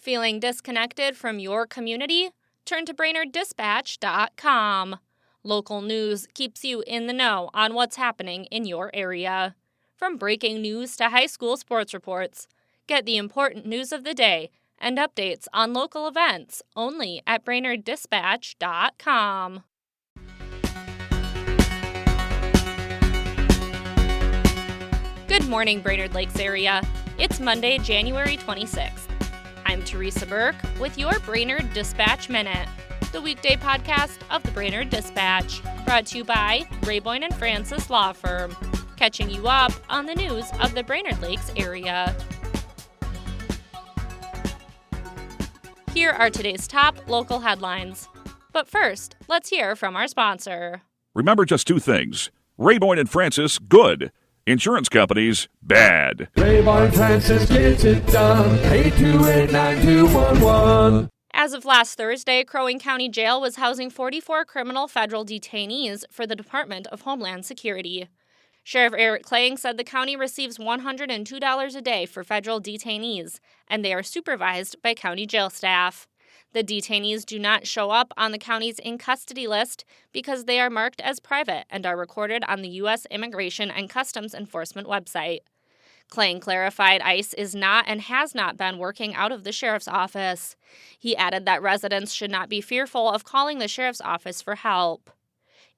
Feeling disconnected from your community? Turn to BrainerdDispatch.com. Local news keeps you in the know on what's happening in your area. From breaking news to high school sports reports, get the important news of the day and updates on local events only at BrainerdDispatch.com. Good morning, Brainerd Lakes area. It's Monday, January 26th. I'm Teresa Burke with your Brainerd Dispatch Minute, the weekday podcast of the Brainerd Dispatch, brought to you by Rayboyne and Francis Law Firm, catching you up on the news of the Brainerd Lakes area. Here are today's top local headlines. But first, let's hear from our sponsor. Remember just two things. Rayboyne and Francis, good. Insurance companies, bad. Rayboyne Francis gets it done. 828-9211. As of last Thursday, Crow Wing County Jail was housing 44 criminal federal detainees for the Department of Homeland Security. Sheriff Eric Klang said the county receives $102 a day for federal detainees, and they are supervised by county jail staff. The detainees do not show up on the county's in-custody list because they are marked as private and are recorded on the U.S. Immigration and Customs Enforcement website. Klang clarified ICE is not and has not been working out of the sheriff's office. He added that residents should not be fearful of calling the sheriff's office for help.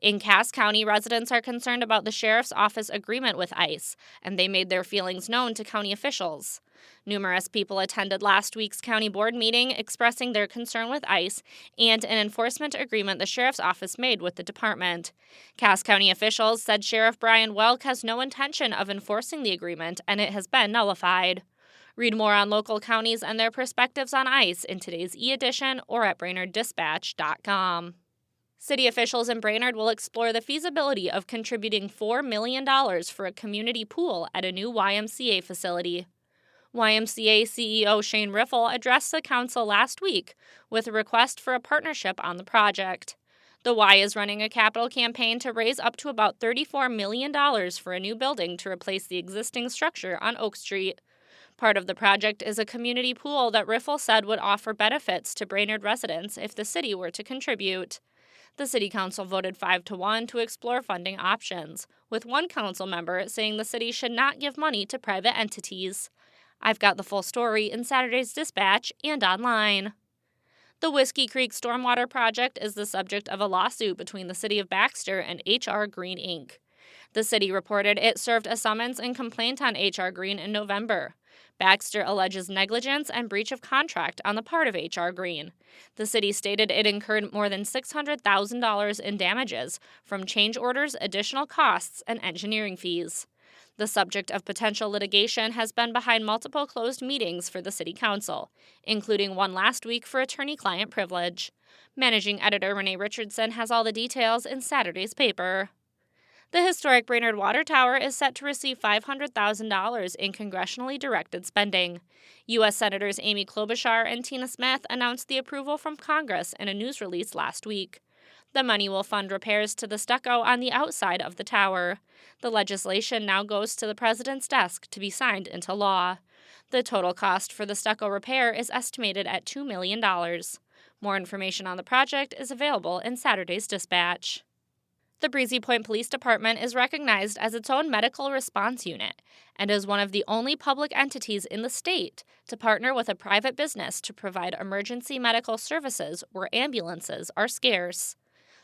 In Cass County, residents are concerned about the sheriff's office agreement with ICE, and they made their feelings known to county officials. Numerous people attended last week's county board meeting expressing their concern with ICE and an enforcement agreement the sheriff's office made with the department. Cass County officials said Sheriff Brian Welk has no intention of enforcing the agreement, and it has been nullified. Read more on local counties and their perspectives on ICE in today's e-edition or at BrainerdDispatch.com. City officials in Brainerd will explore the feasibility of contributing $4 million for a community pool at a new YMCA facility. YMCA CEO Shane Riffle addressed the council last week with a request for a partnership on the project. The Y is running a capital campaign to raise up to about $34 million for a new building to replace the existing structure on Oak Street. Part of the project is a community pool that Riffle said would offer benefits to Brainerd residents if the city were to contribute. The City Council voted 5-1 to explore funding options, with one council member saying the city should not give money to private entities. I've got the full story in Saturday's Dispatch and online. The Whiskey Creek Stormwater Project is the subject of a lawsuit between the City of Baxter and H.R. Green, Inc. The city reported it served a summons and complaint on H.R. Green in November. Baxter alleges negligence and breach of contract on the part of H.R. Green. The city stated it incurred more than $600,000 in damages from change orders, additional costs, and engineering fees. The subject of potential litigation has been behind multiple closed meetings for the City Council, including one last week for attorney-client privilege. Managing editor Renee Richardson has all the details in Saturday's paper. The historic Brainerd Water Tower is set to receive $500,000 in congressionally directed spending. U.S. Senators Amy Klobuchar and Tina Smith announced the approval from Congress in a news release last week. The money will fund repairs to the stucco on the outside of the tower. The legislation now goes to the president's desk to be signed into law. The total cost for the stucco repair is estimated at $2 million. More information on the project is available in Saturday's Dispatch. The Breezy Point Police Department is recognized as its own medical response unit and is one of the only public entities in the state to partner with a private business to provide emergency medical services where ambulances are scarce.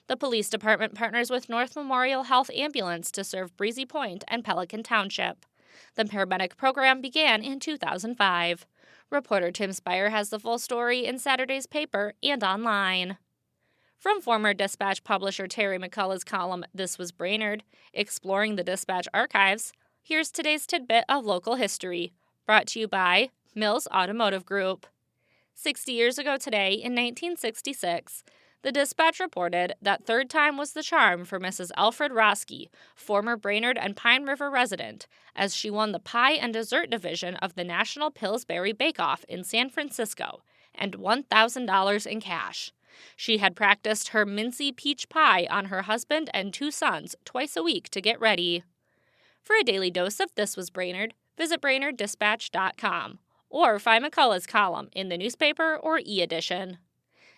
The police department partners with North Memorial Health Ambulance to serve Breezy Point and Pelican Township. The paramedic program began in 2005. Reporter Tim Spire has the full story in Saturday's paper and online. From former Dispatch publisher Terry McCullough's column, This Was Brainerd, exploring the Dispatch archives, here's today's tidbit of local history, brought to you by Mills Automotive Group. 60 years ago today, in 1966, the Dispatch reported that third time was the charm for Mrs. Alfred Roski, former Brainerd and Pine River resident, as she won the Pie and Dessert Division of the National Pillsbury Bake-Off in San Francisco, and $1,000 in cash. She had practiced her mincy peach pie on her husband and 2 sons twice a week to get ready. For a daily dose of This Was Brainerd, visit BrainerdDispatch.com or find McCullough's column in the newspaper or e-edition.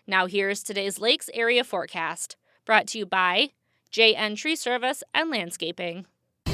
Now here's today's Lakes area forecast, brought to you by JN Tree Service and Landscaping.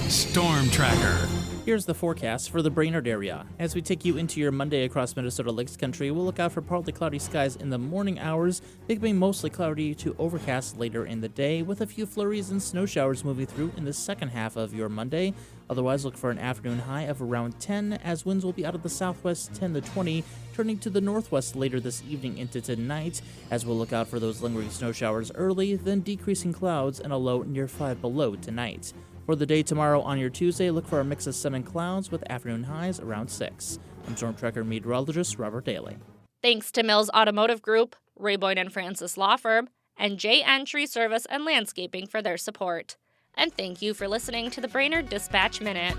Storm Tracker. Here's the forecast for the Brainerd area. As we take you into your Monday across Minnesota Lakes country, we'll look out for partly cloudy skies in the morning hours, becoming mostly cloudy to overcast later in the day, with a few flurries and snow showers moving through in the second half of your Monday. Otherwise, look for an afternoon high of around 10, as winds will be out of the southwest 10 to 20, turning to the northwest later this evening into tonight, as we'll look out for those lingering snow showers early, then decreasing clouds and a low near 5 below tonight. For the day tomorrow on your Tuesday, look for a mix of sun and clouds with afternoon highs around 6. I'm Storm Tracker meteorologist Robert Daly. Thanks to Mills Automotive Group, Ray Boyd and Francis Law Firm, and JN Tree Service and Landscaping for their support. And thank you for listening to the Brainerd Dispatch Minute.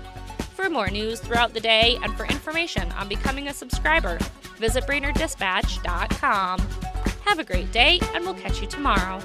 For more news throughout the day and for information on becoming a subscriber, visit BrainerdDispatch.com. Have a great day, and we'll catch you tomorrow.